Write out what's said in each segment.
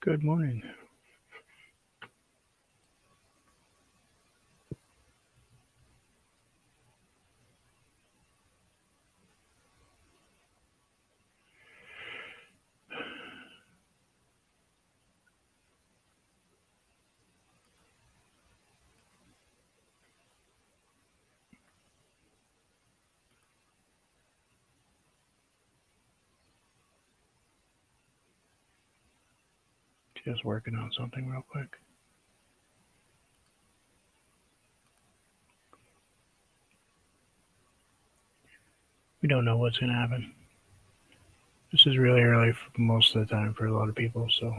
Good morning. Just working on something real quick. We don't know what's going to happen. This is really early for most of the time for a lot of people, so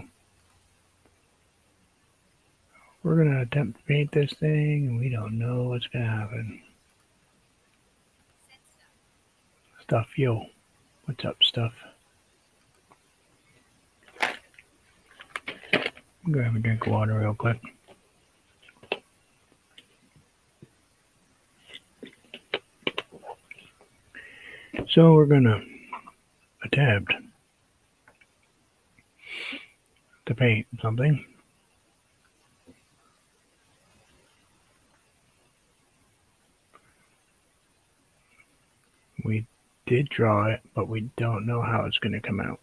we're going to attempt to paint this thing, and we don't know what's going to happen. Stuff, yo. What's up, stuff? Grab a drink of water real quick. So we're going to attempt to paint something. We did draw it, but we don't know how it's going to come out.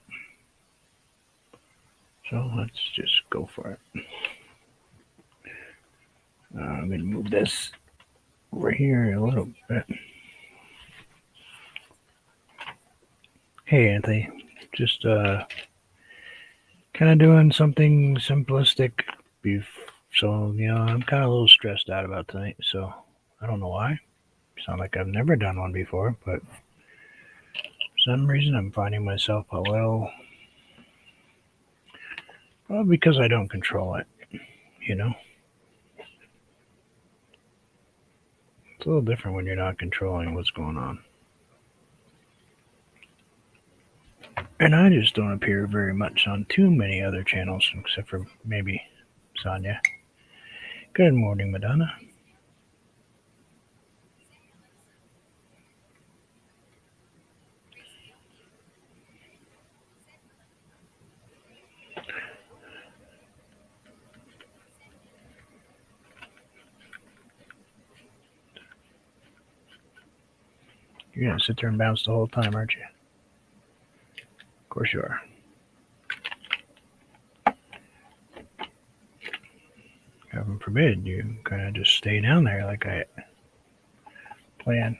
So let's just go for it. I'm going to move this over here a little bit. Hey, Anthony. Just kind of doing something simplistic. So, I'm kind of a little stressed out about tonight. So, I don't know why. Sound like I've never done one before, but for some reason I'm finding myself a little. Well, because I don't control it, It's a little different when you're not controlling what's going on. And I just don't appear very much on too many other channels, except for maybe Sonia. Good morning, Madonna. You're going to sit there and bounce the whole time, aren't you? Of course you are. Heaven forbid you kind of just stay down there like I plan.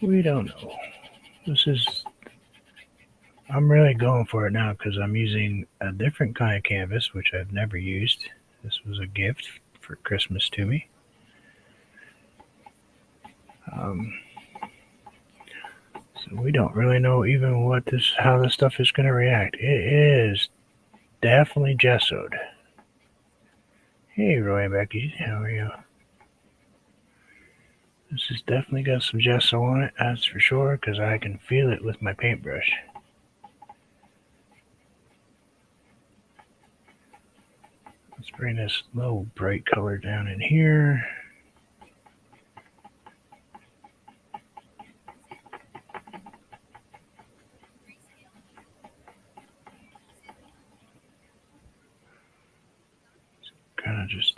We don't know. I'm really going for it now because I'm using a different kind of canvas, which I've never used. This was a gift for Christmas to me. So we don't really know even how this stuff is going to react. It is definitely gessoed. Hey, Roy and Becky, how are you? This has definitely got some gesso on it, that's for sure, because I can feel it with my paintbrush. Let's bring this low bright color down in here. Kind of just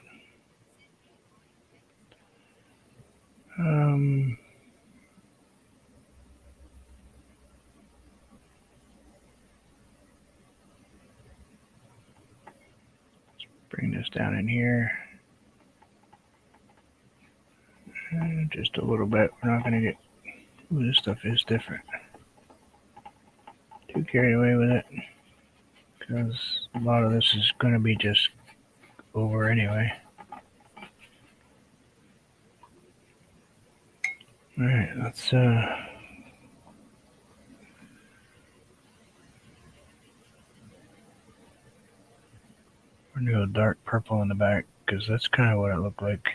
bring this down in here. Just a little bit. We're not going to get. Ooh, this stuff is different. Too carried away with it. Because a lot of this is going to be just over anyway. Alright, let's we're going to go dark purple in the back because that's kind of what it looked like.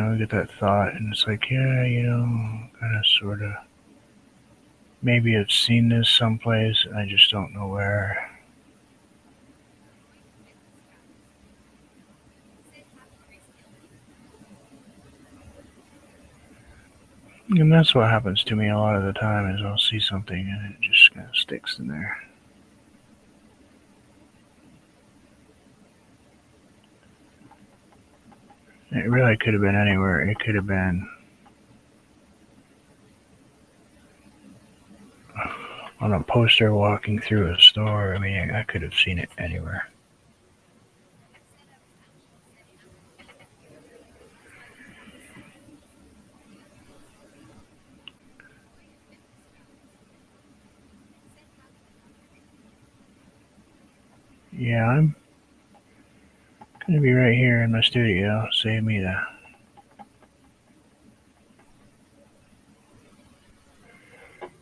I get that thought, and it's like, yeah, kind of, sort of. Maybe I've seen this someplace, I just don't know where. And that's what happens to me a lot of the time is I'll see something and it just kind of sticks in there. It really could have been anywhere. It could have been on a poster walking through a store. I mean, I could have seen it anywhere. Yeah, I'm gonna be right here in my studio. Save me the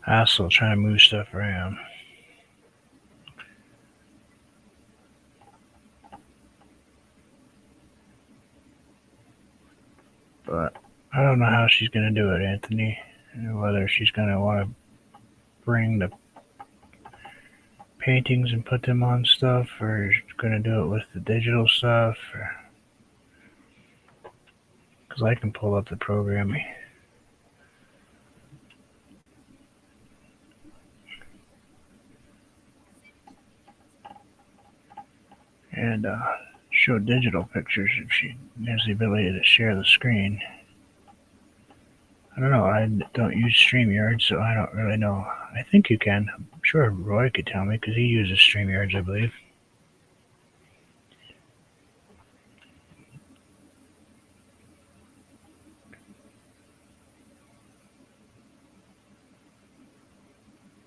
hassle trying to move stuff around. But I don't know how she's gonna do it, Anthony. Whether she's gonna want to bring the paintings and put them on stuff, or she's gonna do it with the digital stuff, because I can pull up the program and show digital pictures if she has the ability to share the screen. I don't know. I don't use StreamYard, so I don't really know. I think you can. I'm sure Roy could tell me because he uses StreamYards, I believe.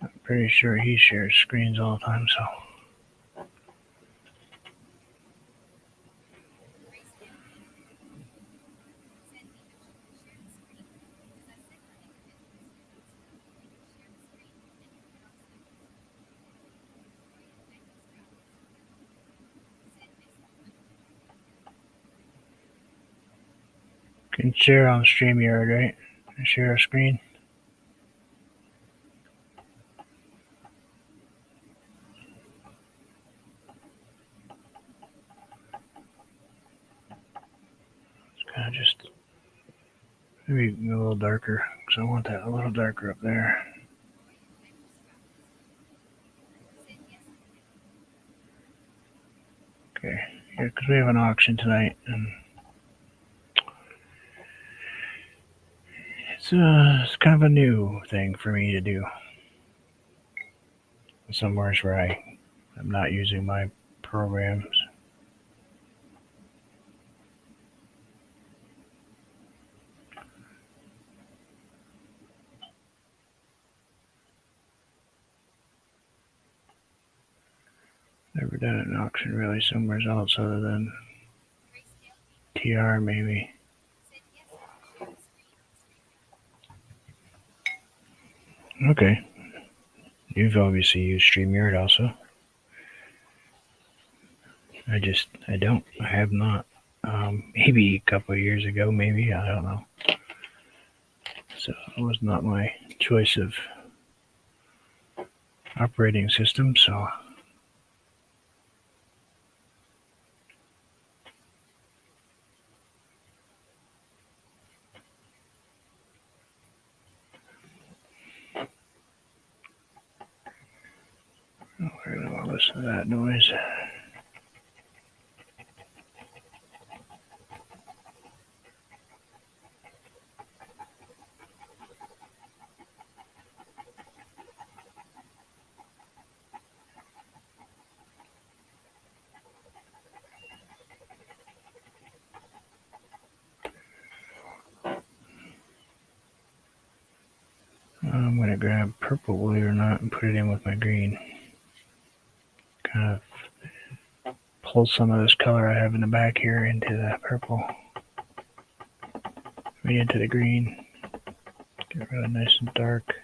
I'm pretty sure he shares screens all the time, so. Can share on StreamYard, right? Share a screen. It's kind of just maybe a little darker because I want that a little darker up there. Okay, yeah, because we have an auction tonight, and it's kind of a new thing for me to do. Somewhere where I'm not using my programs. Never done an auction really somewhere else other than TR maybe. Okay. You've obviously used StreamYard also. I don't. I have not. Maybe a couple of years ago, maybe. I don't know. So it was not my choice of operating system, so. Oh, I really want to listen to that noise. I'm going to grab purple, believe it or not, and put it in with my green. Kind of pull some of this color I have in the back here into that purple. Right into the green. Get really nice and dark.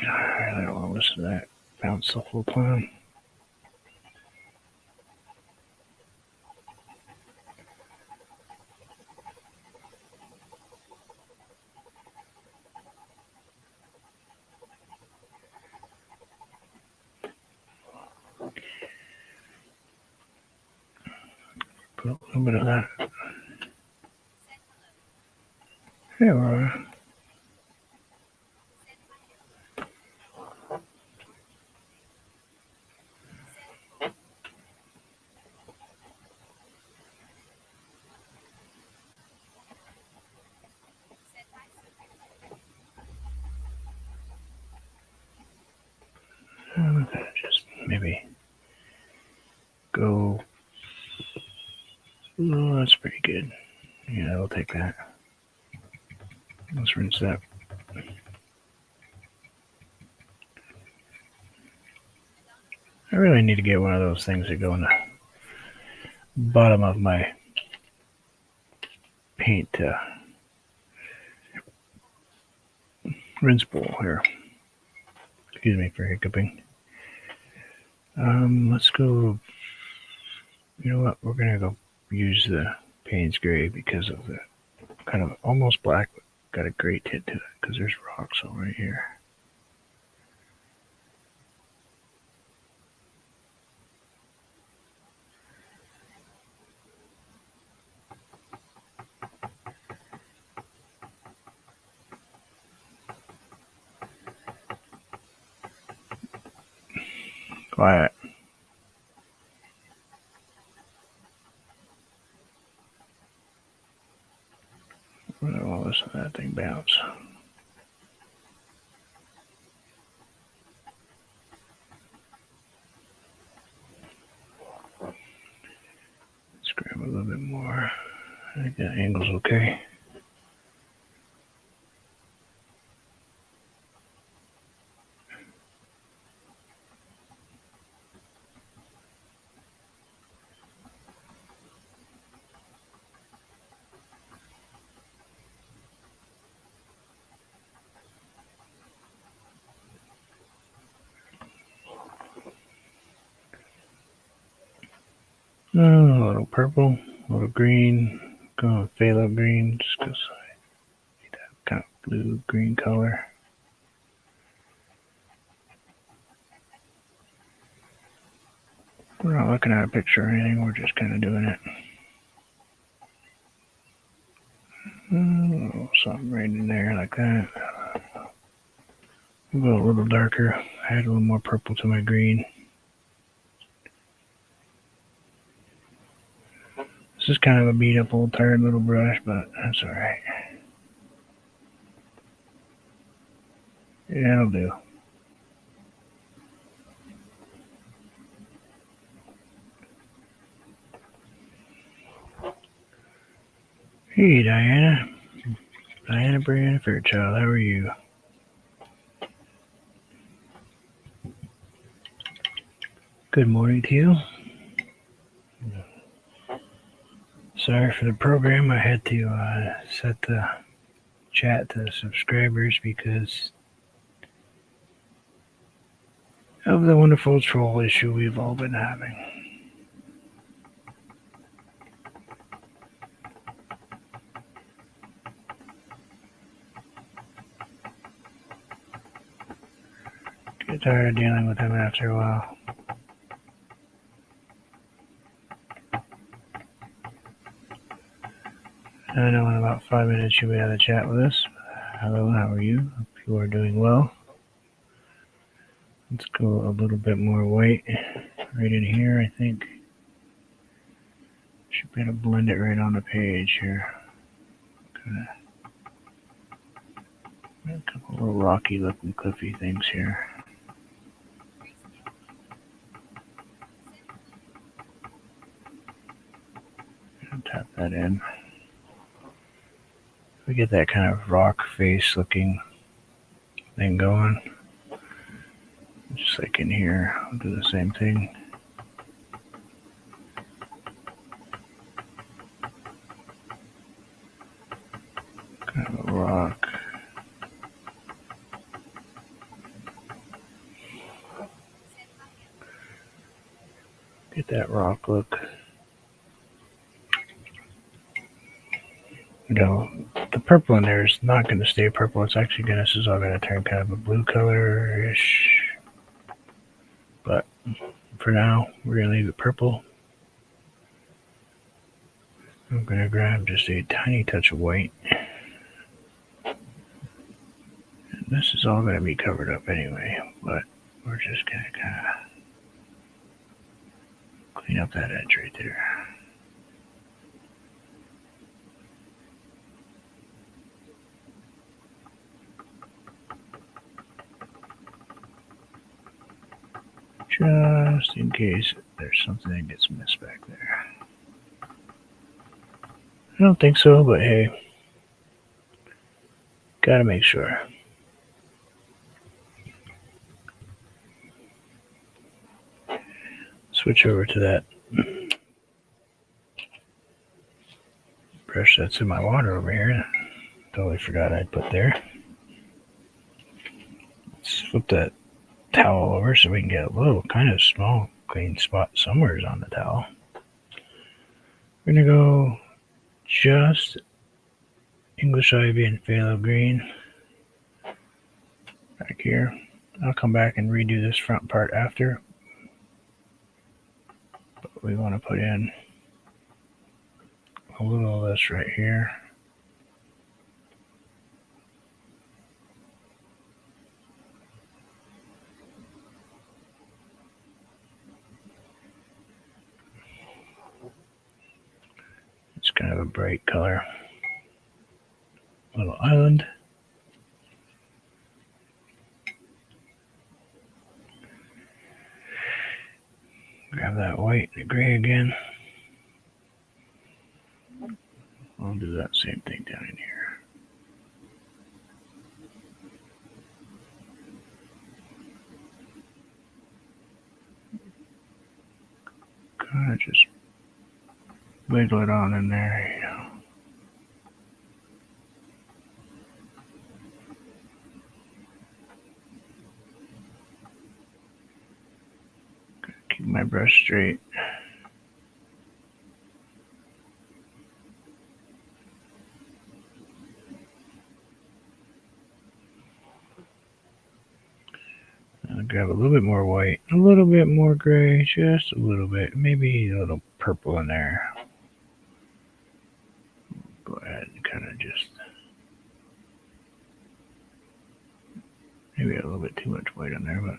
I really don't want to listen to that bounce the whole time. Put a little bit of that Hey, Aurora. Just maybe go. Oh, that's pretty good. Yeah, I'll take that. Let's rinse that. I really need to get one of those things that go in the bottom of my paint rinse bowl here. Excuse me for hiccuping. Let's go. You know what? We're gonna go use the Payne's Gray because of the kind of almost black, but got a gray tint to it because there's rocks all right here. Quiet. I'll listen to that thing bounce. Let's grab a little bit more. I think that angle's okay. A little purple, a little green. Going with phthalo green just because I need that kind of blue-green color. We're not looking at a picture or anything, we're just kind of doing it. Something right in there like that. We'll go a little darker. Add a little more purple to my green. This is kind of a beat up old tired little brush, but that's alright. Yeah, it'll do. Hey, Diana. Diana Brianna Fairchild, how are you? Good morning to you. Sorry for the program. I had to set the chat to subscribers because of the wonderful troll issue we've all been having. Get tired of dealing with him after a while. I know in about 5 minutes you'll be out of chat with us. Hello, how are you? Hope you are doing well. Let's go a little bit more white right in here, I think. Should be able to blend it right on the page here. A couple little rocky looking cliffy things here. Tap that in. We get that kind of rock face looking thing going. Just like in here, I'll do the same thing. Kind of a rock. Get that rock look. You know, the purple in there is not going to stay purple. It's actually going to, this is all going to turn kind of a blue color-ish. But for now, we're going to leave it purple. I'm going to grab just a tiny touch of white. This is all going to be covered up anyway, but we're just going to kind of clean up that edge right there. Just in case there's something that gets missed back there. I don't think so, but hey, gotta make sure. Switch over to that brush that's in my water over here. Totally forgot I'd put there. Let's flip that towel over so we can get a little kind of small clean spot somewhere on the towel. We're gonna go just English ivy and phthalo green back here. I'll come back and redo this front part after. But we want to put in a little of this right here. It's kind of a bright color. Little island. Grab that white and the gray again. I'll do that same thing down in here. Kind of just wiggle it on in there, you know. Keep my brush straight. I'll grab a little bit more white, a little bit more gray, just a little bit, maybe a little purple in there. Go ahead and kind of just, maybe a little bit too much white on there, but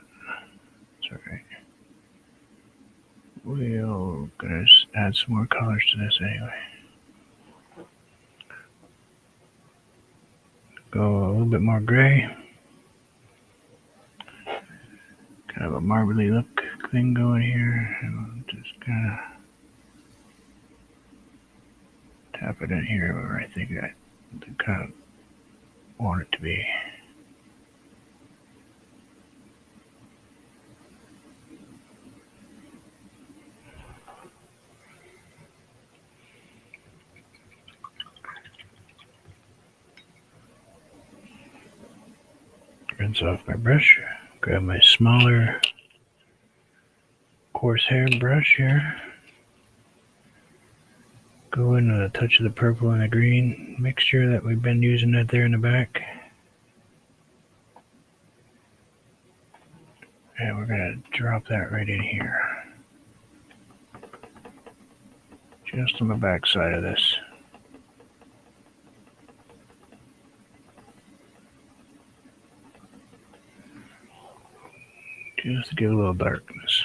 it's alright. We're gonna add some more colors to this anyway. Go a little bit more gray. Kind of a marbly look thing going here. And we'll just kind of tap it in here where I think I kind of want it to be. Rinse off my brush. Grab my smaller coarse hair brush here. Go in with a touch of the purple and the green mixture that we've been using that there in the back. And we're going to drop that right in here. Just on the back side of this. Just to give a little darkness.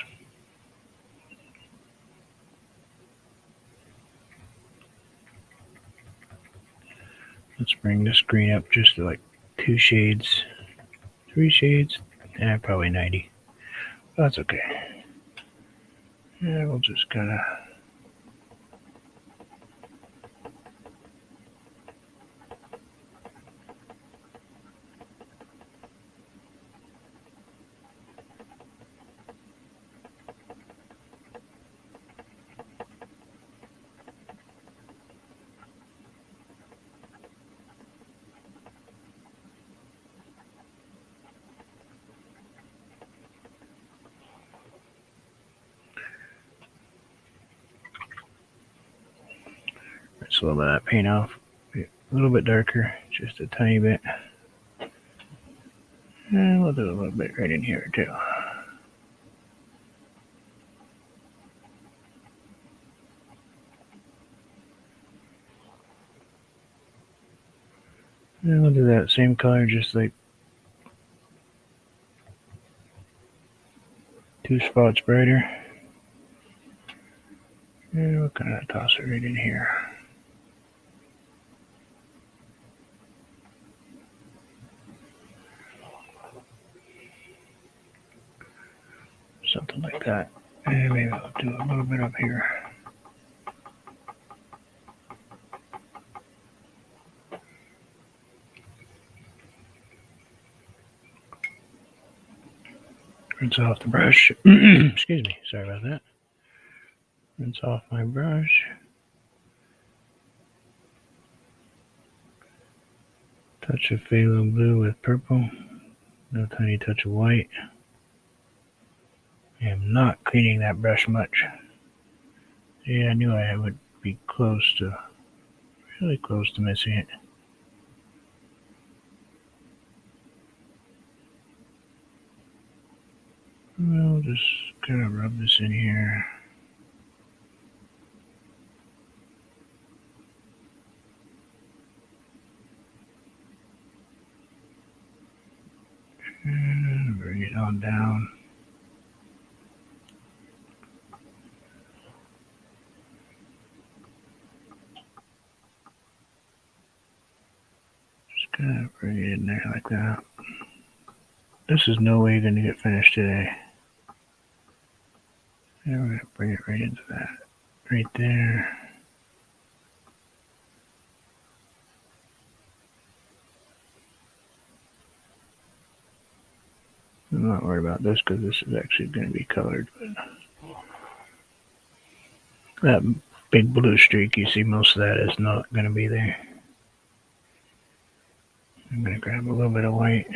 Let's bring this green up just to like 2 shades, 3 shades, and probably 90. That's okay. Yeah, we'll just kind of rinse a little bit of that paint off. A little bit darker, just a tiny bit. And we'll do a little bit right in here too. And we'll do that same color, just like 2 spots brighter. And we'll kind of toss it right in here. Something like that. And maybe I'll do a little bit up here. Rinse off the brush. Excuse me, sorry about that. Rinse off my brush. Touch of phthalo blue with purple. No tiny touch of white. I am not cleaning that brush much. Yeah, I knew I would be really close to missing it. We'll just kind of rub this in here. And bring it on down. Just kind of bring it in there like that. This is no way going to get finished today. And we're going to bring it right into that. Right there. I'm not worried about this because this is actually going to be colored. But that big blue streak, you see most of that is not going to be there. I'm going to grab a little bit of white.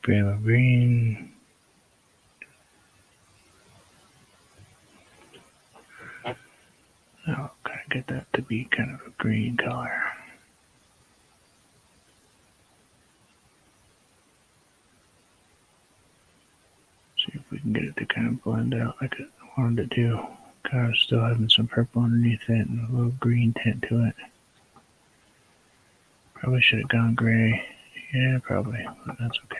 Phthalo green. I'll kind of get that to be kind of a green color. See if we can get it to kind of blend out like I wanted it to. Kind of still having some purple underneath it and a little green tint to it. Probably should have gone gray. Yeah, probably, but that's okay.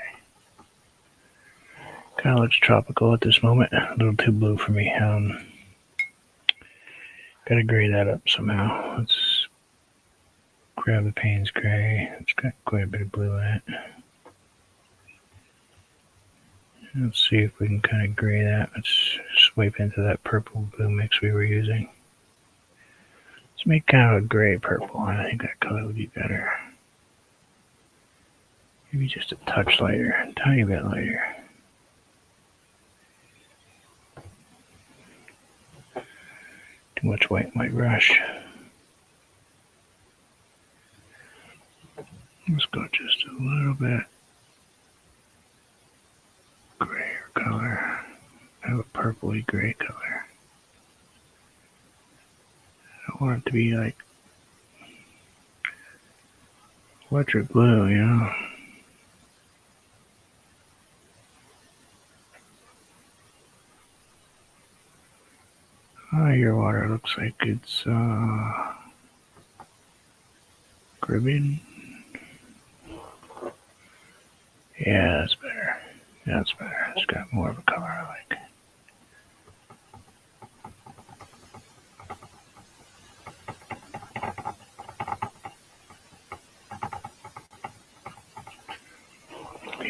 Kind of looks tropical at this moment. A little too blue for me. Gotta gray that up somehow. Let's grab the Payne's gray. It's got quite a bit of blue in it. Let's see if we can kind of gray that. Let's swipe into that purple blue mix we were using. Let's make kind of a gray purple. I think that color would be better. Maybe just a touch lighter, a tiny bit lighter. Too much white in my brush. Let's go just a little bit grayer color. I have a purpley gray color. I don't want it to be like electric blue, you know. Your water looks like it's Caribbean. Yeah, that's better. That's better. It's got more of a color I like.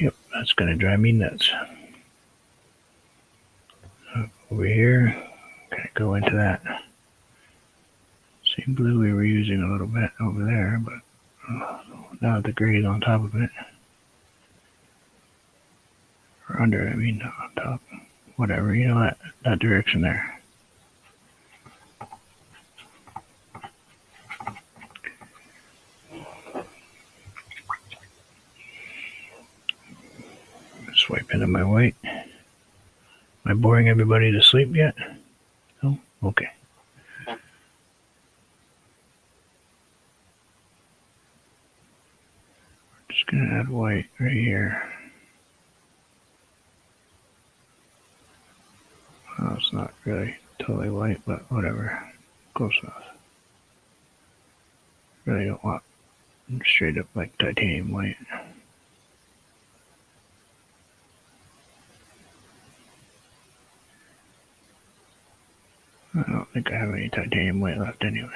Yep, that's gonna drive me nuts. Over here, gonna go into that same blue we were using a little bit over there, but now the gray's on top of it. Or under, I mean, not on top. Whatever, you know, that direction there. Swipe into my white. Am I boring everybody to sleep yet? No? Okay. Just gonna add white right here. Oh, it's not really totally white, but whatever. Close enough. Really don't want straight up like titanium white. I don't think I have any titanium white left anyway.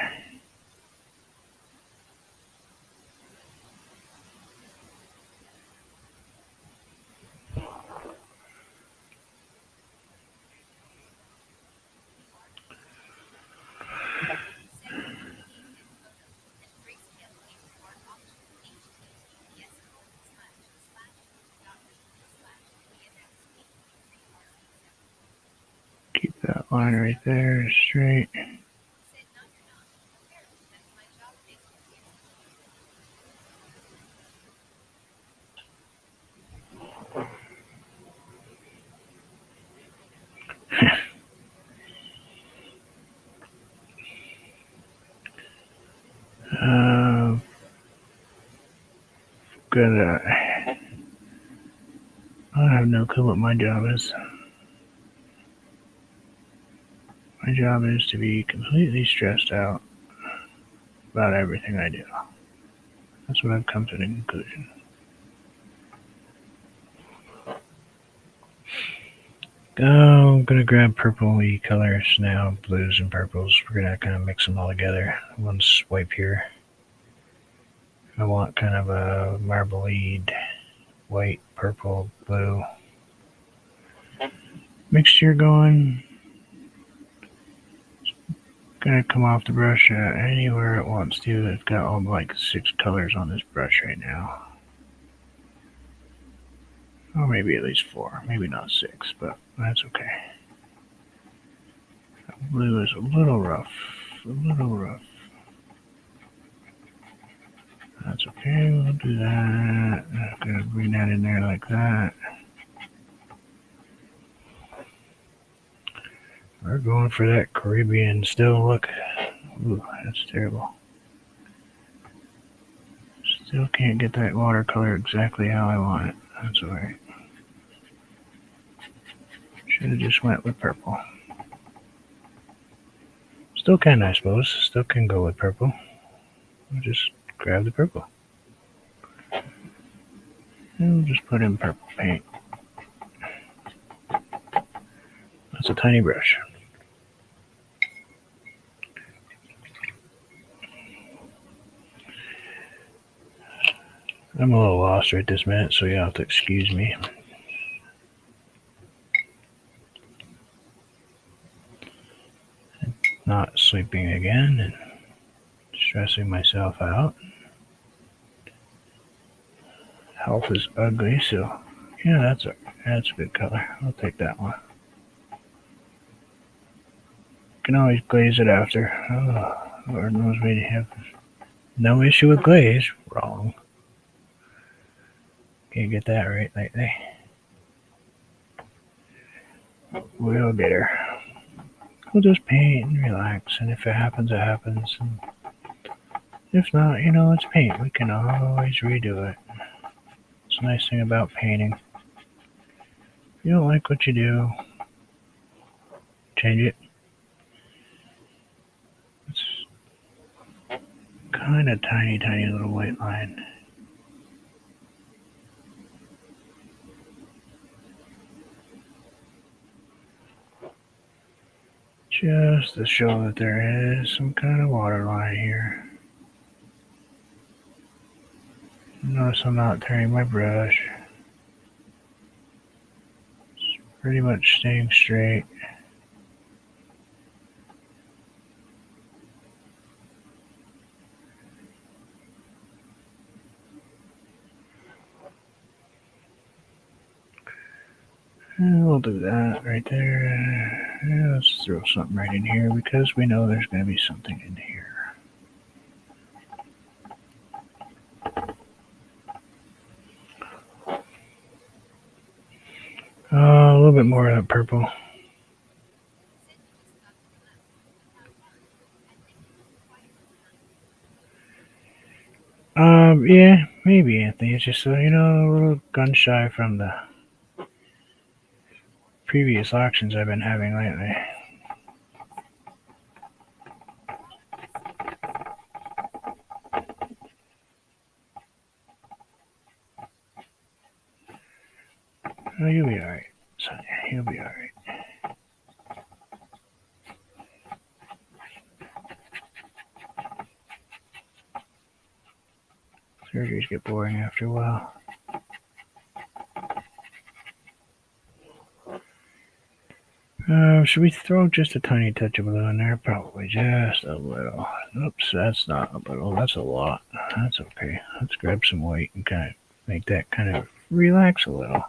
Keep that line right there straight. Good. I have no clue what my job is. My job is to be completely stressed out about everything I do. That's what I've come to the conclusion. I'm gonna grab purpley colors now, blues and purples. We're gonna kind of mix them all together. One swipe here. I want kind of a marbleade, white, purple, blue mixture going. Gonna come off the brush anywhere it wants to. It's got all like 6 colors on this brush right now. Or maybe at least 4. Maybe not 6, but that's okay. That blue is a little rough. That's okay, we'll do that. I'm gonna bring that in there like that. We're going for that Caribbean still look. Ooh, that's terrible. Still can't get that watercolor exactly how I want it. That's alright. Should have just went with purple. Still can, I suppose. Still can go with purple. I'll just grab the purple. And we'll just put in purple paint. That's a tiny brush. I'm a little lost right this minute, so you'll have to excuse me. Not sleeping again and stressing myself out. Health is ugly, so yeah, that's a good color. I'll take that one. Can always glaze it after. Oh, Lord knows we have no issue with glaze. Wrong. Can't get that right lately. We'll get her. We'll just paint and relax, and if it happens, it happens. And if not, it's paint. We can always redo it. It's a nice thing about painting. If you don't like what you do, change it. It's kind of tiny little white line. Just to show that there is some kind of water line here. Notice I'm not turning my brush. It's pretty much staying straight. And we'll do that right there. Yeah, let's throw something right in here because we know there's going to be something in here. A little bit more of that purple. Yeah, maybe, Anthony. It's just, a little gun shy from the previous auctions I've been having lately. Oh, you'll be alright, Sonia. You'll be alright. Surgeries get boring after a while. Should we throw just a tiny touch of blue in there? Probably just a little. Oops, that's not a little. That's a lot. That's okay. Let's grab some white and kind of make that kind of relax a little.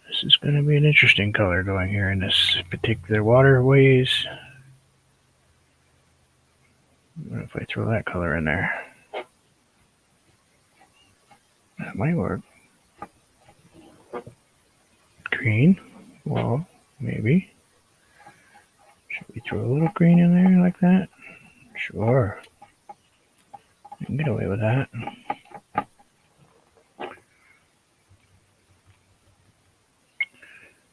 This is going to be an interesting color going here in this particular waterways. What if I throw that color in there? That might work. Green? Well, maybe. Should we throw a little green in there like that? Sure. I can get away with that.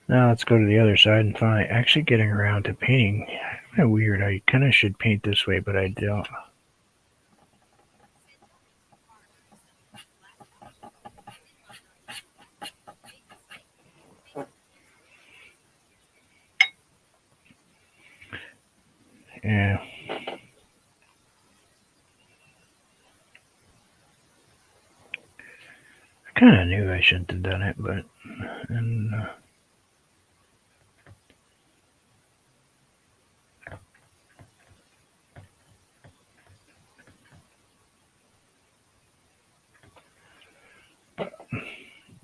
Now let's go to the other side and finally actually getting around to painting. Kind of weird. I kind of should paint this way, but I don't. Yeah. I kind of knew I shouldn't have done it, but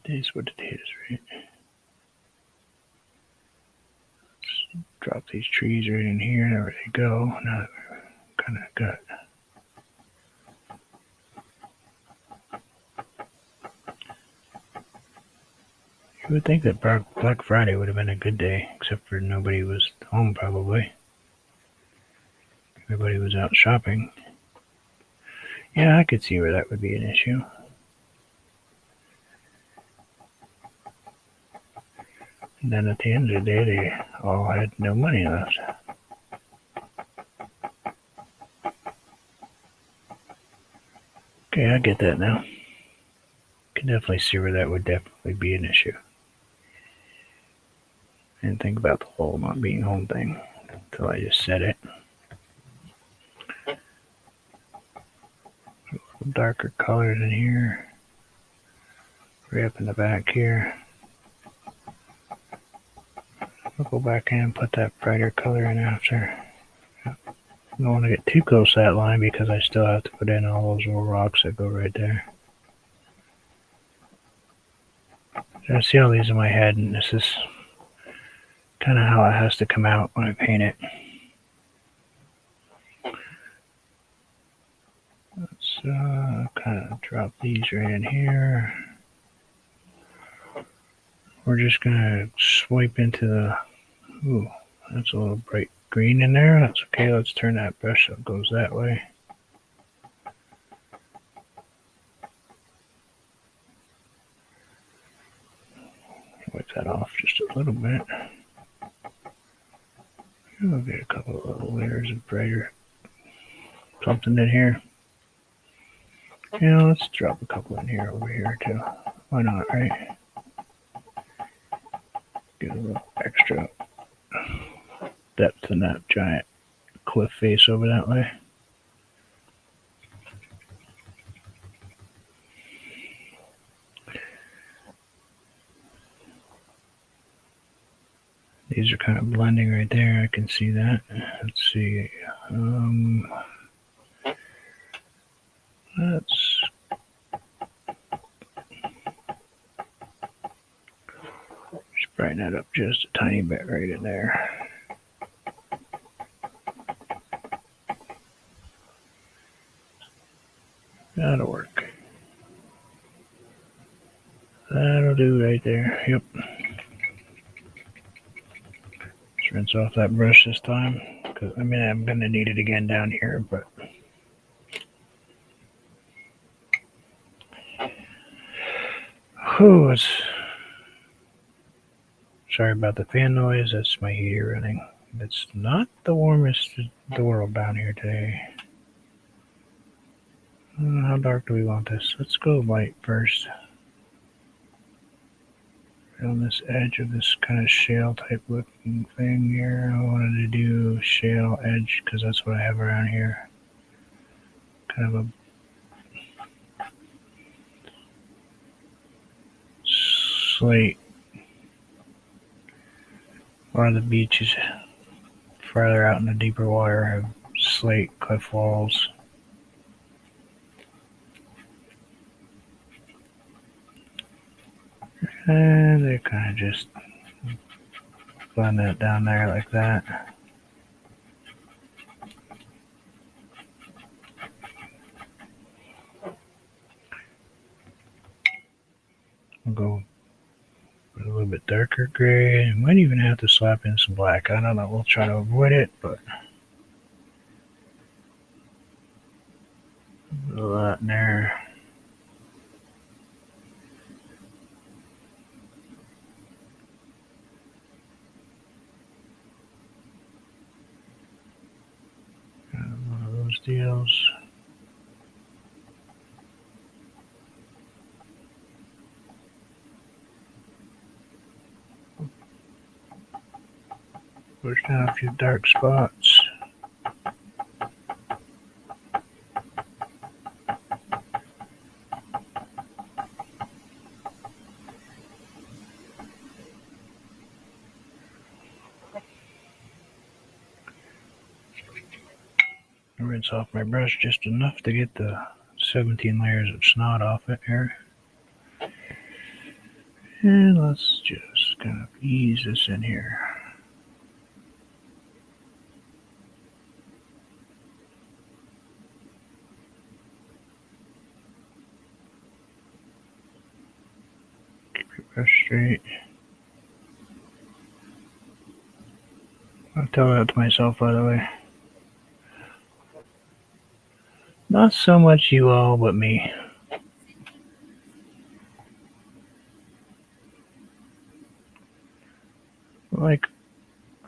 it is what it is, right? Let's drop these trees right in here. There they go. Now that we're kind of got. You would think that Black Friday would have been a good day, except for nobody was home probably. Everybody was out shopping. Yeah, I could see where that would be an issue. And then at the end of the day, they all had no money left. Okay, I get that now. Can definitely see where that would definitely be an issue. I didn't think about the whole not being home thing until I just said it. Darker colors in here. Right up in the back here. I'll go back in and put that brighter color in after. I don't want to get too close to that line because I still have to put in all those little rocks that go right there. I see all these in my head, and this is kind of how it has to come out when I paint it. Let's kind of drop these right in here. We're just going to swipe into the... Ooh, that's a little bright green in there. That's okay. Let's turn that brush so it goes that way. Wipe that off just a little bit. We'll get a couple of little layers of brighter something in here. Yeah, let's drop a couple in here over here too. Why not, right? Get a little extra depth in that giant cliff face over that way. These are kind of blending right there. I can see that. Let's see. Let's just brighten that up just a tiny bit right in there. That'll do right there. Yep. Let's rinse off that brush this time. Cause I mean, I'm gonna need it again down here, but whew, it's sorry about the fan noise. That's my heater running. It's not the warmest in the world down here today. How dark do we want this? Let's go light first. On this edge of this kind of shale type looking thing here, I wanted to do shale edge because that's what I have around here. Kind of a slate. A lot of the beaches farther out in the deeper water have slate cliff walls. And they kind of just blend that down there like that. We'll go with a little bit darker gray. Might even have to slap in some black. I don't know. We'll try to avoid it, but a lot in there. One of those deals. Push down a few dark spots. Rinse off my brush just enough to get the 17 layers of snot off it here. And let's just kind of ease this in here. Keep your brush straight. I'll tell that to myself, by the way. Not so much you all, but me. Like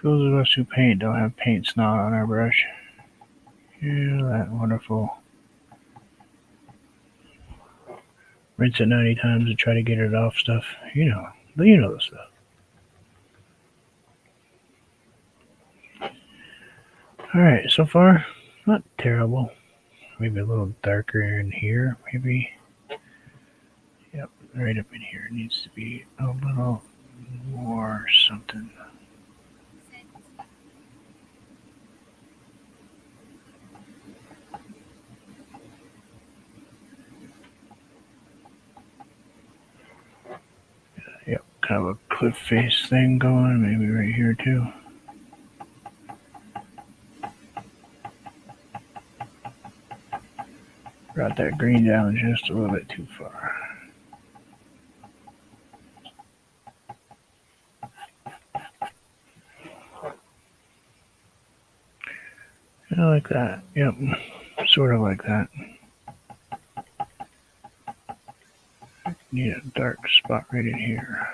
those of us who paint don't have paint snot on our brush. Yeah, that wonderful. Rinse it 90 times to try to get it off stuff. You know the stuff. Alright, so far, not terrible. Maybe a little darker in here, maybe. Yep, right up in here. It needs to be a little more something. Yep, kind of a cliff face thing going, maybe right here too. Brought that green down just a little bit too far. I like that. Yep, sort of like that. Need a dark spot right in here.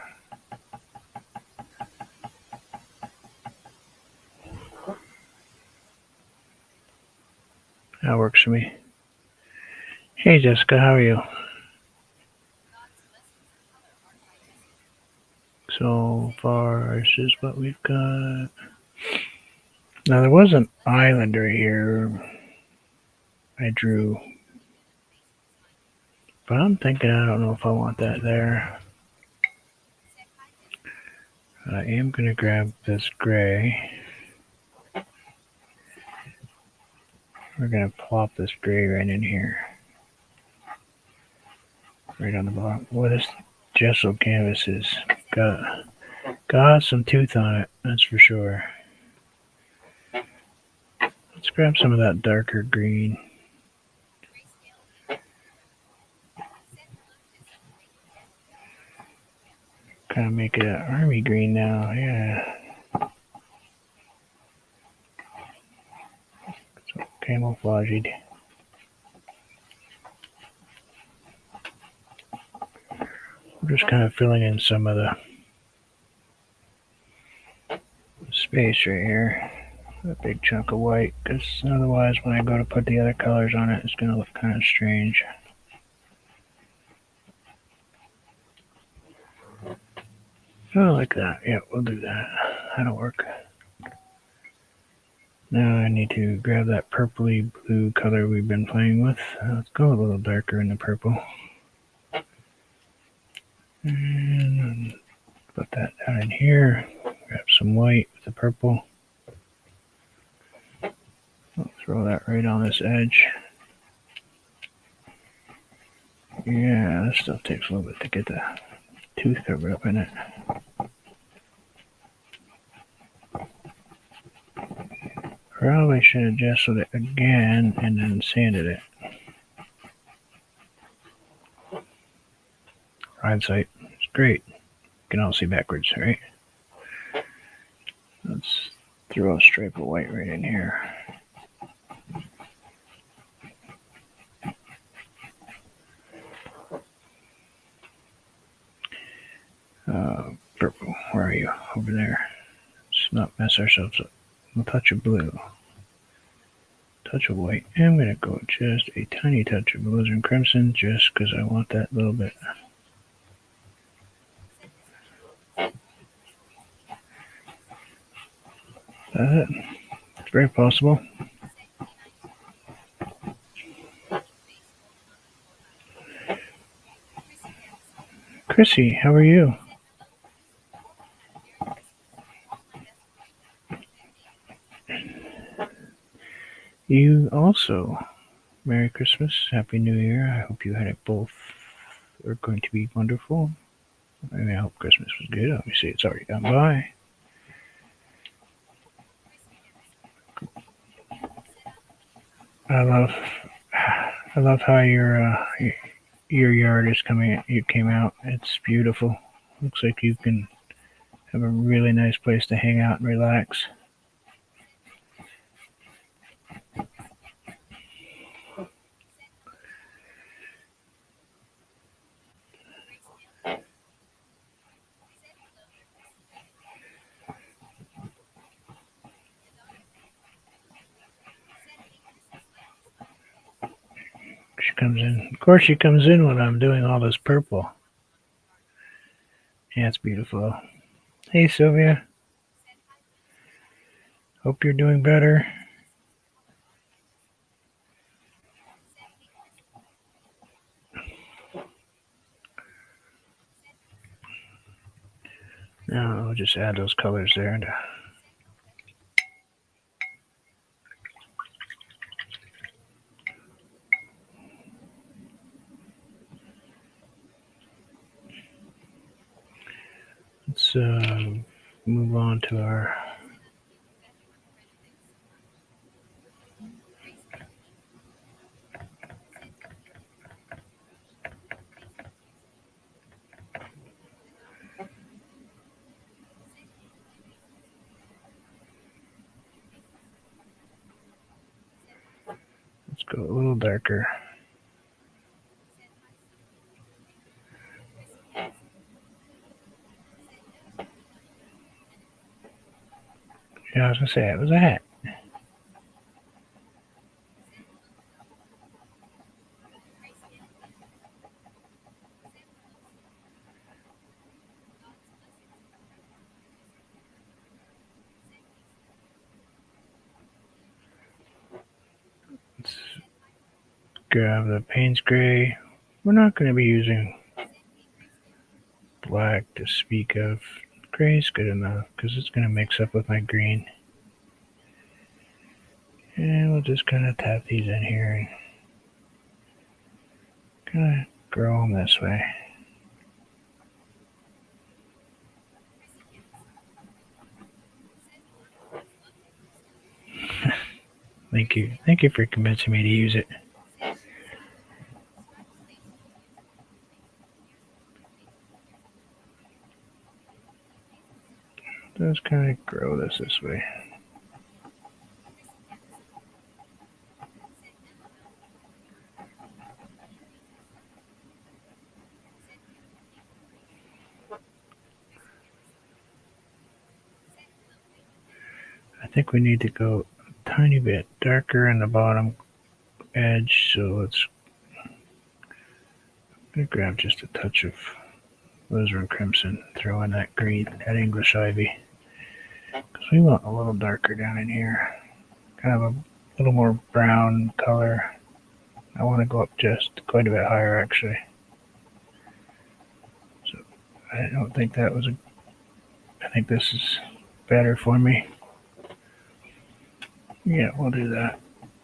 That works for me. Hey Jessica, how are you? So far, this is what we've got. Now there was an island right here I drew, but I'm thinking I don't know if I want that there. I am going to grab this gray. We're going to plop this gray right in here. Right on the bottom. What this gesso canvas is. Got some tooth on it, that's for sure. Let's grab some of that darker green. Kind of make it an army green now, yeah. So camouflaged. I'm just kind of filling in some of the space right here. A big chunk of white, because otherwise when I go to put the other colors on it, it's going to look kind of strange. Oh, like that. Yeah, we'll do that. That'll work. Now I need to grab that purpley blue color we've been playing with. Let's go a little darker in the purple. And put that down in here. Grab some white with the purple. I'll throw that right on this edge. Yeah, this stuff takes a little bit to get the tooth covered up in it. Probably should have gessoed it again and then sanded it. Hindsight, it's great. You can all see backwards, right? Let's throw a stripe of white right in here. Purple, where are you? Over there. Let's not mess ourselves up. A touch of blue. Touch of white. And I'm going to go just a tiny touch of alizarin crimson just because I want that little bit. That's it. It's very possible. Chrissy, how are you? You also. Merry Christmas, Happy New Year. I hope you had it both are going to be wonderful. I mean, I hope Christmas was good. Obviously, it's already gone by. I love how your yard is coming. You came out. It's beautiful. Looks like you can have a really nice place to hang out and relax. She comes in. Of course, she comes in when I'm doing all this purple. Yeah, it's beautiful. Hey, Sylvia. Hope you're doing better. Now I'll just add those colors there. Let's move on to our let's go a little darker. Yeah, I was gonna say it was a hat. Let's grab the Payne's Gray. We're not going to be using black to speak of. Gray is good enough because it's going to mix up with my green. And we'll just kind of tap these in here and kind of grow them this way. Thank you. Thank you for convincing me to use it. let's kind of grow this way. I think we need to go a tiny bit darker in the bottom edge, so let's grab just a touch of alizarin crimson, throw in that green, that English ivy, because we want a little darker down in here, kind of a little more brown color. I want to go up just quite a bit higher, actually. So I don't think that was I think this is better for me. Yeah, we'll do that.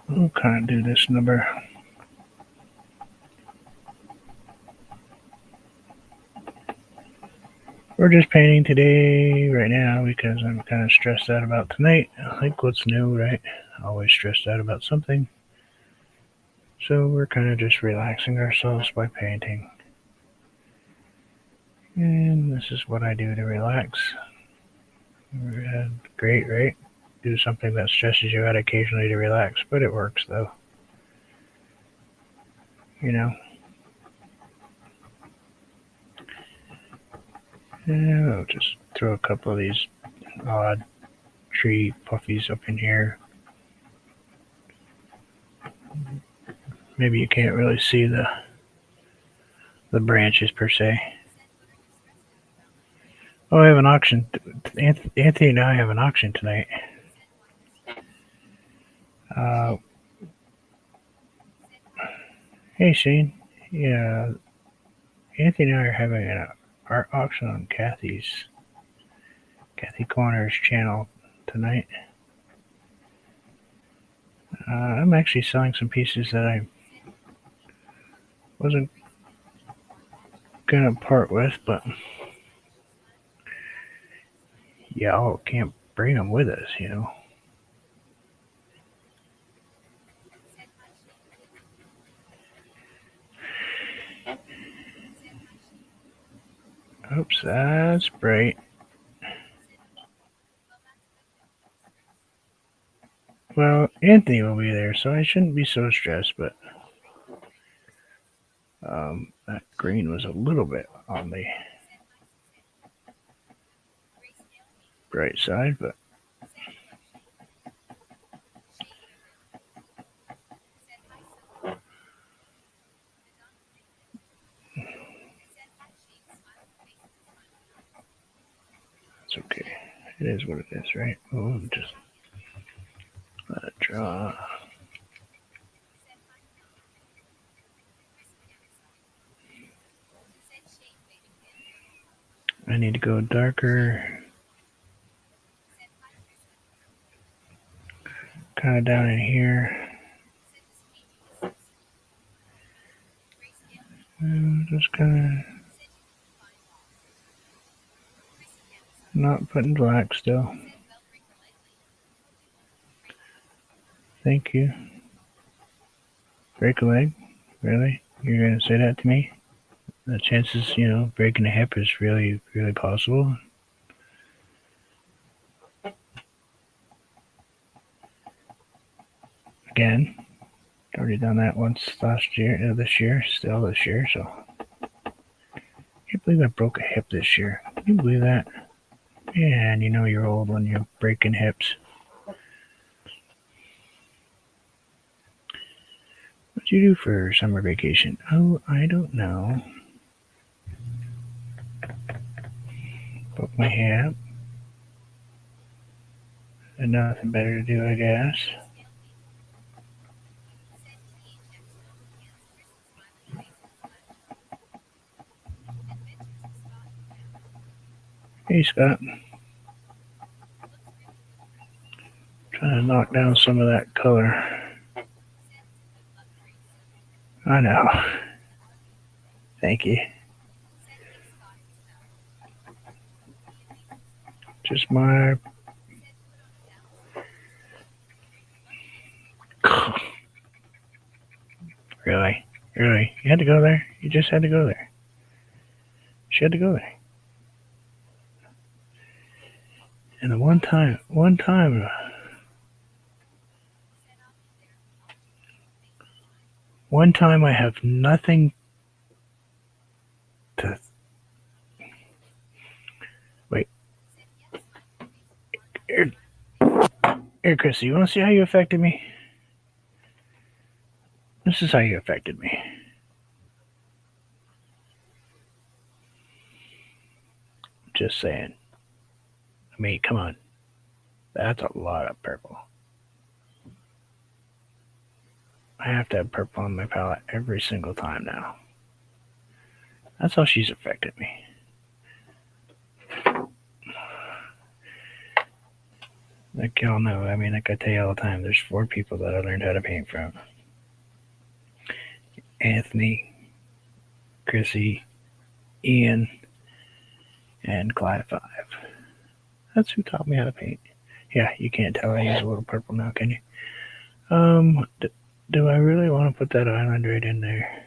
We'll kind of do this number. We're just painting today right now because I'm kind of stressed out about tonight. I think what's new, right? Always stressed out about something. So we're kind of just relaxing ourselves by painting. And this is what I do to relax. Great, right? Do something that stresses you out occasionally to relax, but it works though. You know? And I'll just throw a couple of these odd tree puffies up in here. Maybe you can't really see the branches per se. Oh, I have an auction. Anthony and I have an auction tonight. Hey, Shane. Yeah, Anthony and I are having an art auction on Kathy Corner's channel tonight. I'm actually selling some pieces that I wasn't gonna part with, but y'all can't bring them with us, you know. Oops, that's bright. Well, Anthony will be there, so I shouldn't be so stressed, but that green was a little bit on the bright side, but it's okay. It is what it is, right? Oh, just let it draw. I need to go darker, kind of down in here. And just kind of not putting black still. Thank you. Break a leg? Really? You're gonna say that to me? The chances, breaking a hip is really, really possible. Again, already done that once last year, this year, still this year, so. Can't believe I broke a hip this year. Can you believe that? Yeah, and you know you're old when you're breaking hips. What'd you do for summer vacation? Oh, I don't know. Book my hat. And nothing better to do, I guess. Hey, Scott. Trying to knock down some of that color. I know. Thank you. Just my... Really? Really? You had to go there? You just had to go there. She had to go there. And the one time I have nothing to wait. Here, here, Chrissy, you want to see how you affected me? This is how you affected me. Just saying. I mean, come on. That's a lot of purple. I have to have purple on my palette every single time now. That's how she's affected me. Like y'all know, I mean, like I tell you all the time, there's 4 people that I learned how to paint from. Anthony, Chrissy, Ian, and Clyde 5. That's who taught me how to paint. Yeah, you can't tell I use a little purple now, can you? Do I really want to put that island right in there?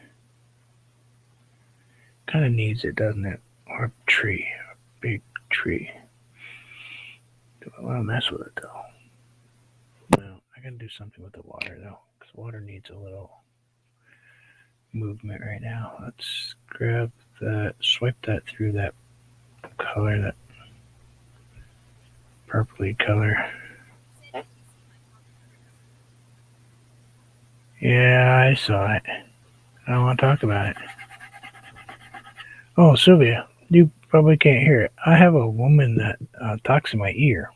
Kind of needs it, doesn't it? Or a tree, a big tree. Do I want to mess with it though? No, I gotta do something with the water though, because water needs a little movement right now. Let's grab that, swipe that through that color, that purpley color. Yeah, I saw it. I don't want to talk about it. Oh, Sylvia, you probably can't hear it. I have a woman that talks in my ear.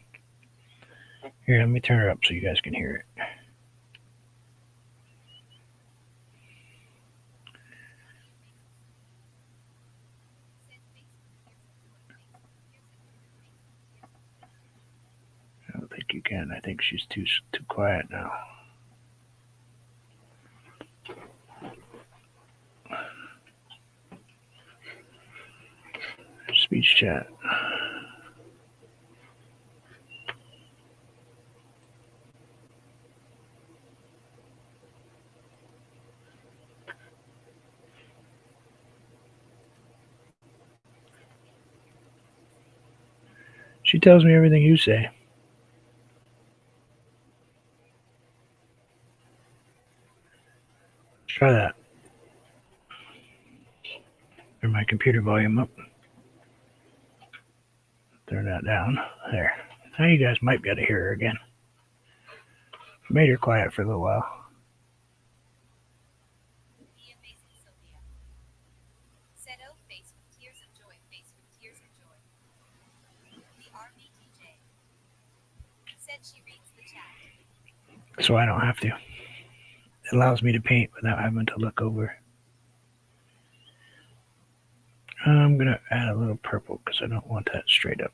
Here, let me turn her up so you guys can hear it. I don't think you can. I think she's too quiet now. Speech chat. She tells me everything you say. Let's try that. Turn my computer volume up. Turn that down. There. Now you guys might be able to hear her again. Made her quiet for a little while. So I don't have to. It allows me to paint without having to look over. I'm gonna add a little purple because I don't want that straight up.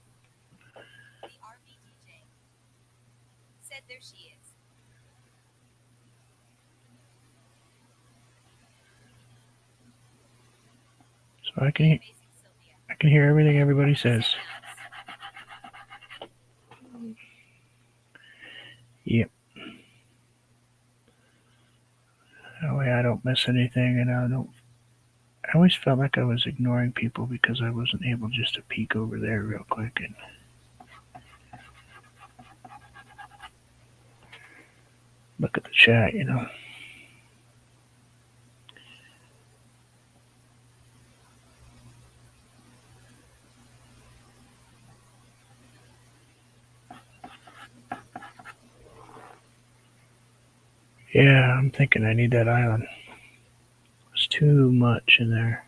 So I can hear everything everybody says. Yep. That way I don't miss anything, and I always felt like I was ignoring people because I wasn't able just to peek over there real quick and look at the chat, you know. Yeah, I'm thinking I need that island. It's too much in there.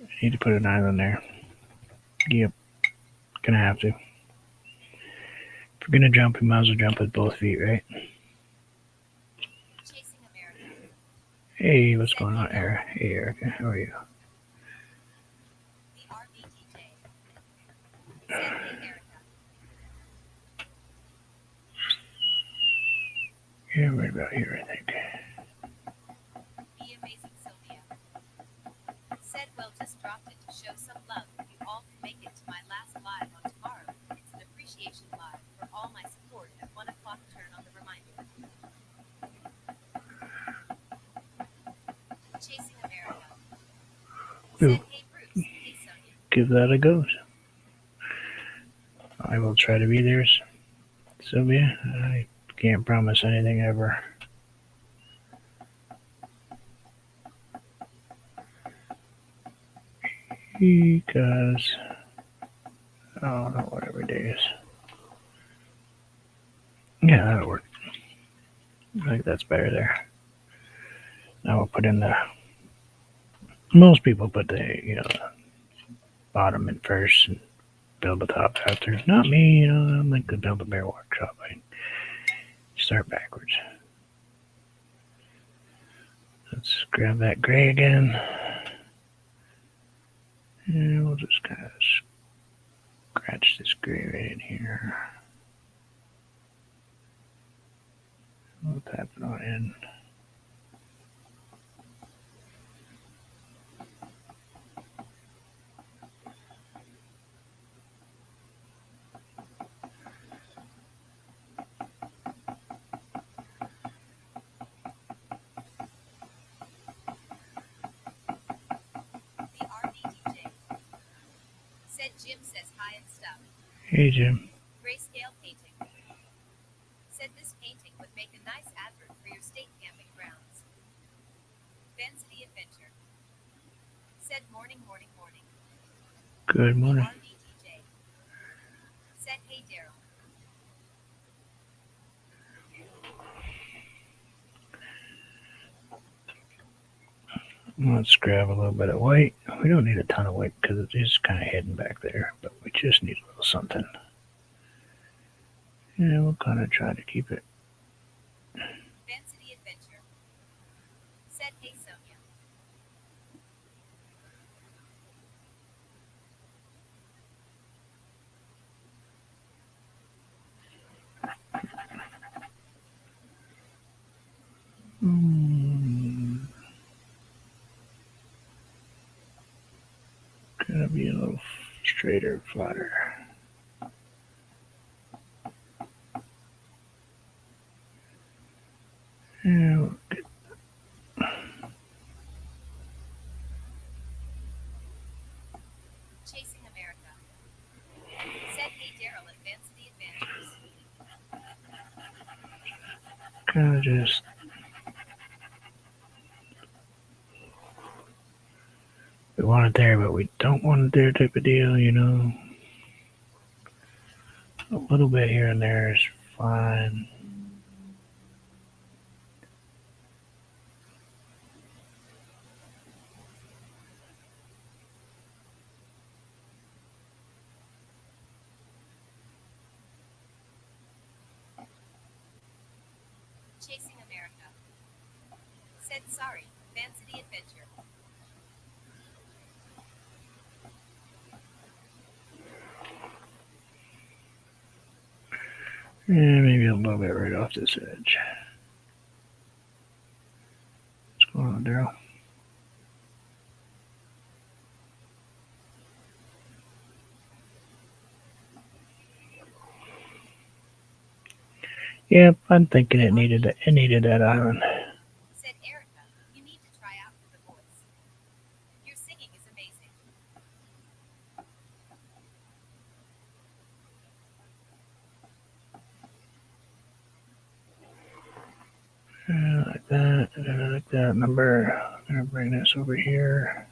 I need to put an island there. Yep, gonna have to. If we're gonna jump, we might as well jump with both feet, right? Hey, what's going on, Erica? Hey, Erica, how are you? Yeah, right about here, I think. give that a go. I will try to be there, Sylvia. I can't promise anything ever. Because I don't know what every day is. Yeah, that'll work. I think that's better there. Now we'll put in the. Most people put the bottom in first and build the top after. Not me, I'm like the Build a Bear workshop. I start backwards. Let's grab that gray again. And we'll just kind of scratch this gray right in here. We'll tap it on in. Jim says hi and stuff. Hey, Jim. Grayscale painting. Said this painting would make a nice advert for your state camping grounds. Ben City Adventure. Said morning. Good morning. RDTJ. Said hey Daryl. Let's grab a little bit of white. We don't need a ton of white because it is kind of hidden back there, but we just need a little something. And we'll kind of try to keep it. Ben City Adventure. Said hey Sonia. Gotta be a little straighter, flatter. Yeah, we'll get Chasing America. Said hey Daryl at Ben City Adventures. kind of just. We want it there, but we don't want it there type of deal, A little bit here and there is fine. Chasing America. Said sorry, Ben City Adventure. Yeah, maybe a little bit right off this edge. What's going on, Daryl? Yep, I'm thinking it needed that island. Said Erica, you need to try out for the voice. Your singing is amazing. Like that, and then I like that number. I'm gonna bring this over here.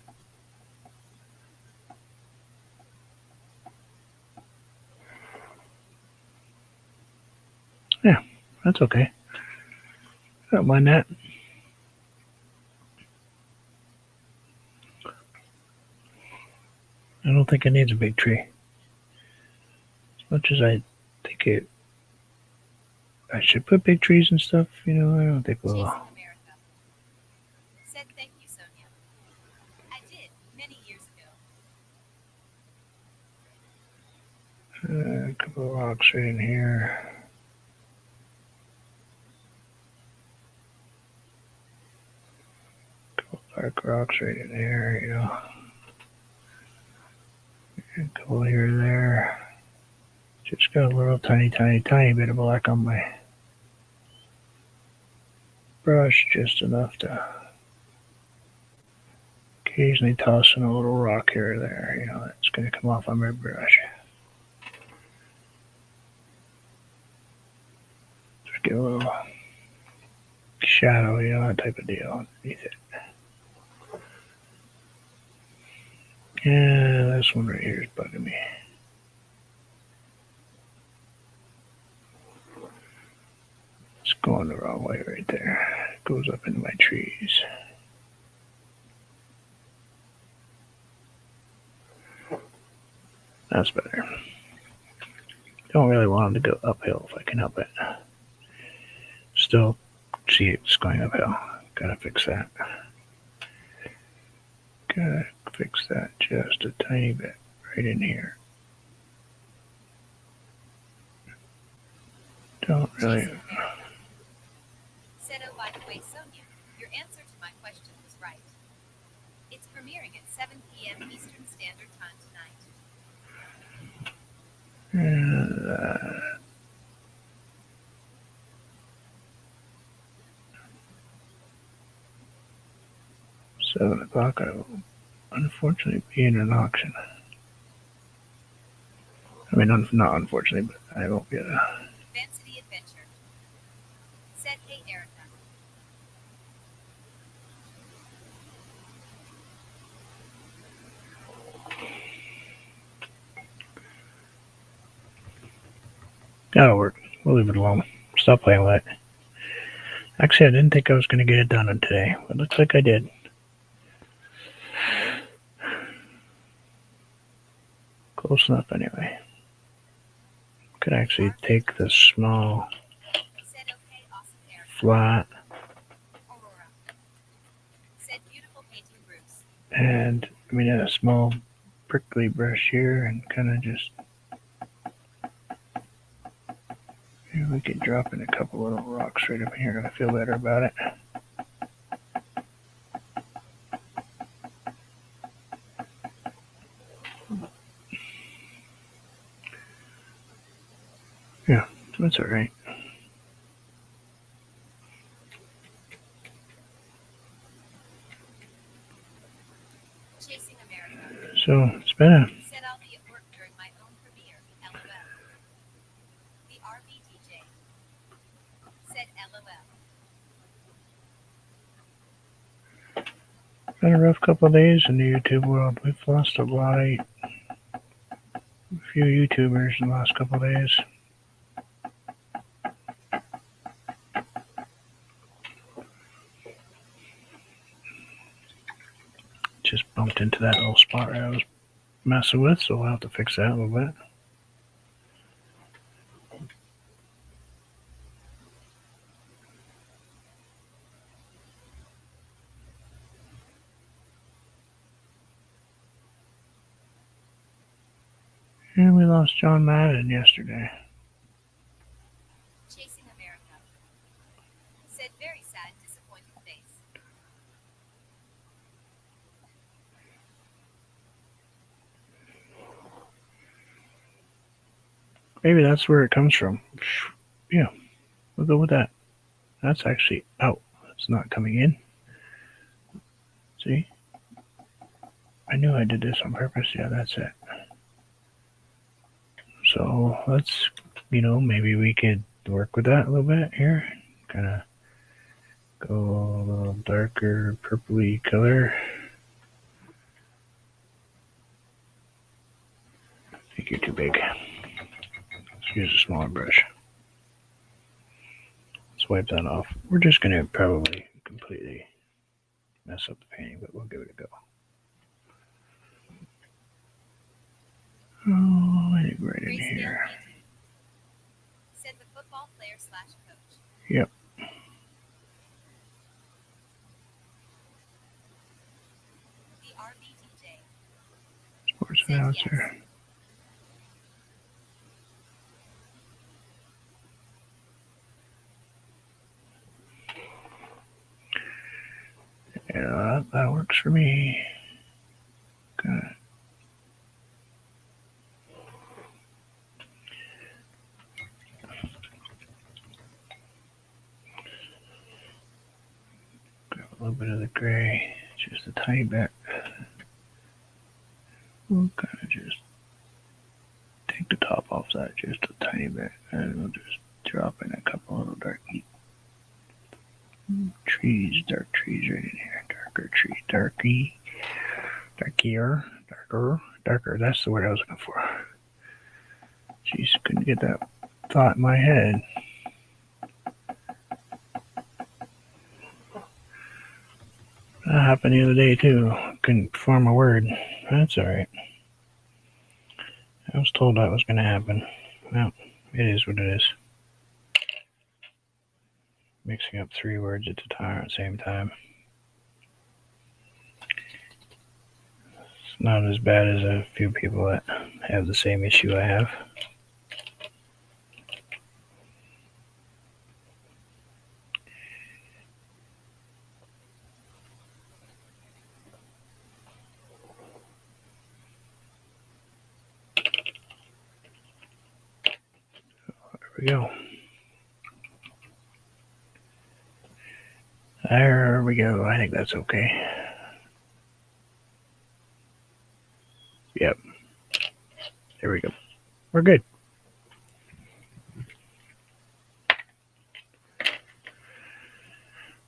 Yeah, that's okay. I don't mind that. I don't think it needs a big tree. As much as I think I should put big trees and stuff, I don't think we'll. Chasing America. Said thank you, Sonia. I did, many years ago. A couple of rocks right in here. A couple of dark rocks right in there, A couple here and there. Just got a little tiny bit of black on my brush, just enough to occasionally tossing a little rock here or there, that's going to come off on my brush. Just get a little shadow, that type of deal underneath it. Yeah, this one right here is bugging me. It's going the wrong way right there. It goes up into my trees. That's better. Don't really want them to go uphill if I can help it. Still see it's going uphill. Gotta fix that. Gotta fix that just a tiny bit right in here. Don't really. Said, oh, by the way, Sonia, your answer to my question was right. It's premiering at 7 p.m. Eastern Standard Time tonight. 7 o'clock, I will unfortunately be in an auction. I mean, not unfortunately, but I won't be at a... Vancity Adventure. Said, hey, Erica. That'll work. We'll leave it alone. Stop playing with it. Actually, I didn't think I was going to get it done today, but it looks like I did. Close enough anyway. Could actually take the small Said, okay, awesome, Erica. flat Aurora. Said, beautiful painting, Bruce. and a small prickly brush here and kind of just we could drop in a couple little rocks right up in here. I feel better about it. Yeah, that's all right. Chasing America. So it's been a Said, I'll be at work during my own premiere. LOL. The RV DJ. Said, LOL. been a rough couple of days in the YouTube world. We've lost a few YouTubers in the last couple of days. Just bumped into that little spot I was messing with, so I'll have to fix that a little bit. And we lost John Madden yesterday. Chasing America. Said, very sad, disappointed face. Maybe that's where it comes from. Yeah, we'll go with that. That's actually out. It's not coming in. See? I knew I did this on purpose. Yeah, that's it. So let's, maybe we could work with that a little bit here. Kind of go a little darker purpley color. I think you're too big. Let's use a smaller brush. Let's wipe that off. We're just going to probably completely mess up the painting, but we'll give it a go. Oh, I think right in here. Said the football player / coach. Yep. The RV DJ. Sports announcer. Yeah, that works for me. Good. Grab a little bit of the gray, just a tiny bit. We'll kind of just take the top off that just a tiny bit, and we'll just drop in a couple little darky trees, dark trees right in here. Darker tree, darker. That's the word I was looking for. Jeez, couldn't get that thought in my head. That happened the other day too. Couldn't form a word. That's alright. I was told that was going to happen. Well, it is what it is. Mixing up 3 words at the same time. It's not as bad as a few people that have the same issue I have. There we go. There we go. I think that's okay. Yep. There we go. We're good.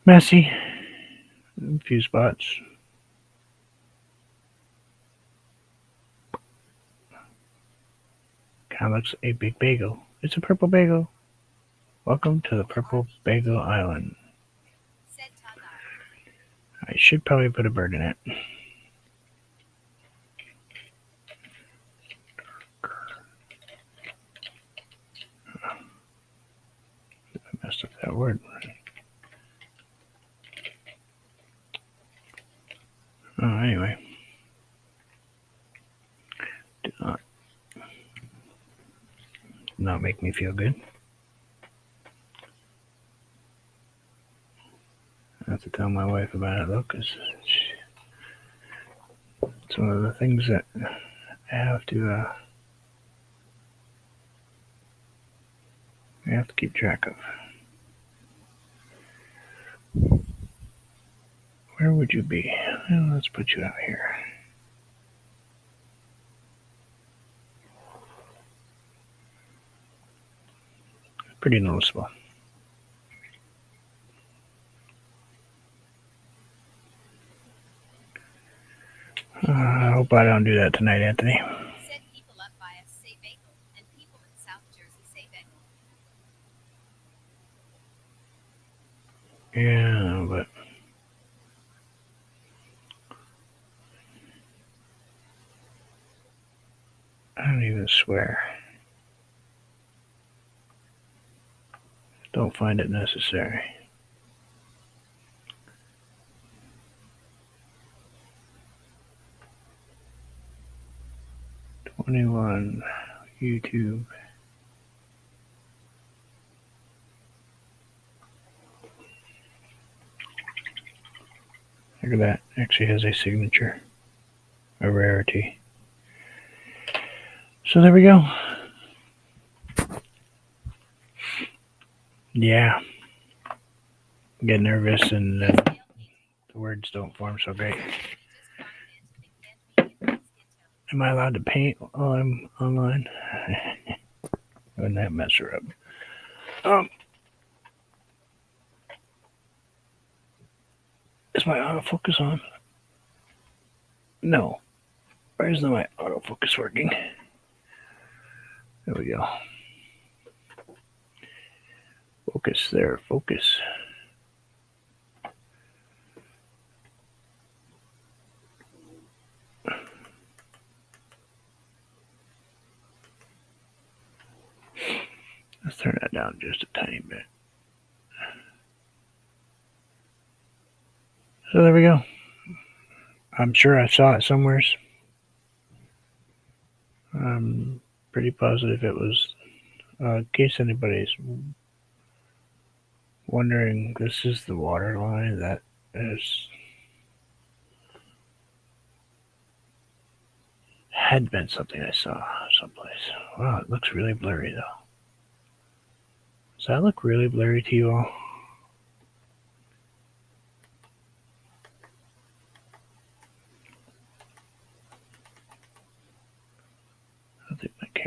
Messy. A few spots. Kind of looks a big bagel. It's a purple bagel. Welcome to the Purple Bagel Island. I should probably put a bird in it. I messed up that word. Oh, anyway. Did not make me feel good. I have to tell my wife about it though, because it's one of the things that I have to keep track of. Where would you be? Well, let's put you out here. Pretty noticeable. I hope I don't do that tonight, Anthony. Said people up by us say bagel, and people in South Jersey say bagel. Yeah, but I don't even swear. Don't find it necessary. #21 YouTube. Look at that. Actually has a signature. A rarity. So there we go. Yeah. Get nervous and the words don't form so great. Am I allowed to paint while I'm online? Wouldn't that mess her up? Is my autofocus on? No. Why isn't my autofocus working? There we go. Focus there, focus. Let's turn that down just a tiny bit. So there we go. I'm sure I saw it somewhere. I'm pretty positive it was, in case anybody's wondering, this is the water line that is had been something I saw someplace. Wow, it looks really blurry though. Does that look really blurry to you all?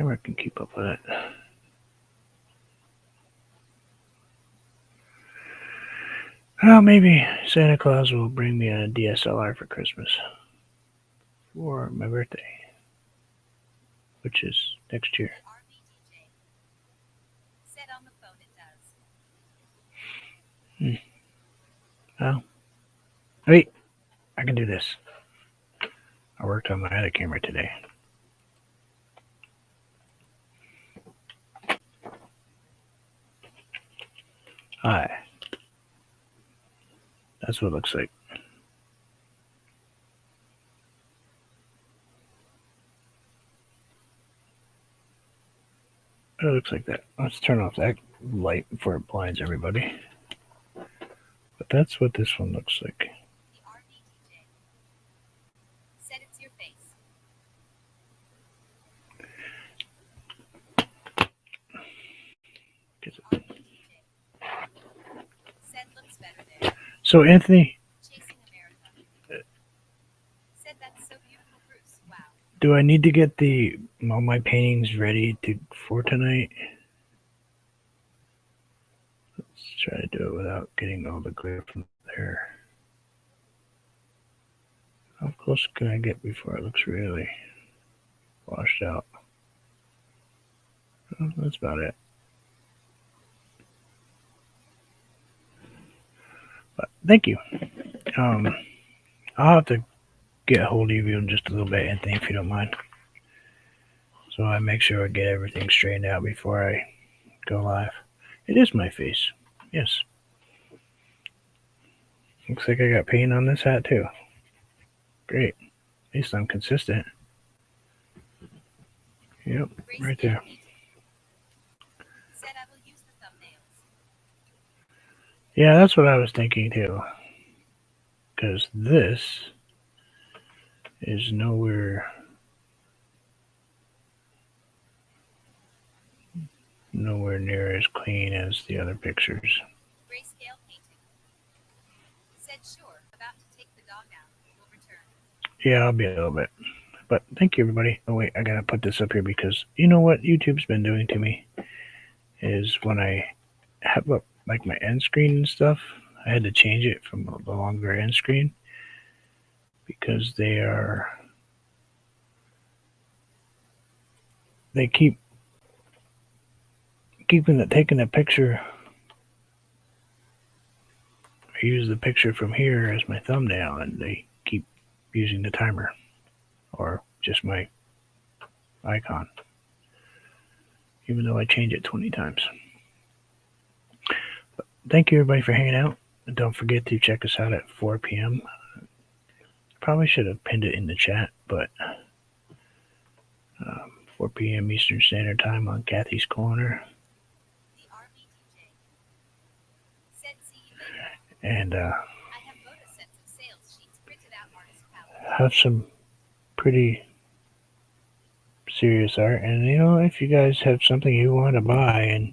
camera can keep up with it. Well, maybe Santa Claus will bring me a DSLR for Christmas for my birthday, which is next year. The RBDJ said on the phone it does. Well, wait, I can do this. I worked on my other camera today. Hi. That's what it looks like. It looks like that. Let's turn off that light before it blinds everybody. But that's what this one looks like. The RBDJ said it's your face. The RBDJ said looks better there. So, Anthony, Chasing America said that's so beautiful, Bruce. Wow. do I need to get all my paintings ready for tonight? Let's try to do it without getting all the glare from there. How close can I get before it looks really washed out? Oh, that's about it. But thank you. I'll have to get a hold of you in just a little bit, Anthony, if you don't mind. So I make sure I get everything straightened out before I go live. It is my face. Yes. Looks like I got paint on this hat too. Great. At least I'm consistent. Yep, right there. Said I will use the thumbnails. Yeah, that's what I was thinking too. Because this is nowhere near as clean as the other pictures. Grayscale painting said sure, about to take the dog out. Will return. Yeah, I'll be a little bit. But thank you, everybody. Oh, wait, I gotta put this up here because you know what YouTube's been doing to me is when I have up like my end screen and stuff, I had to change it from the longer end screen because they keep taking a picture. I use the picture from here as my thumbnail, and they keep using the timer or just my icon, even though I change it 20 times. But thank you, everybody, for hanging out. And don't forget to check us out at 4 p.m. Probably should have pinned it in the chat, but 4 p.m. Eastern Standard Time on Kathy's Corner. The RBDJ said see you later. And I have photo sets of sales sheets printed out artist palette. have some pretty serious art. And if you guys have something you want to buy and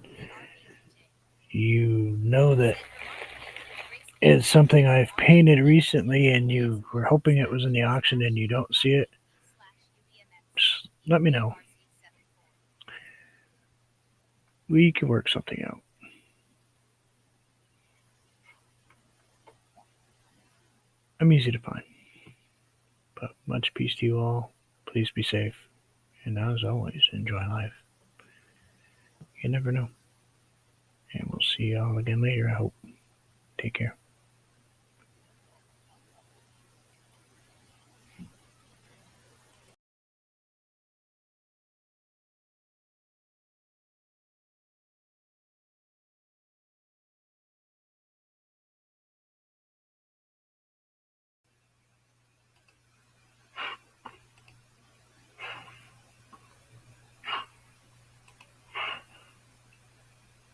you know that it's something I've painted recently and you were hoping it was in the auction and you don't see it, just let me know. We can work something out. I'm easy to find. But much peace to you all. Please be safe. And as always, enjoy life. You never know. And we'll see you all again later, I hope. Take care.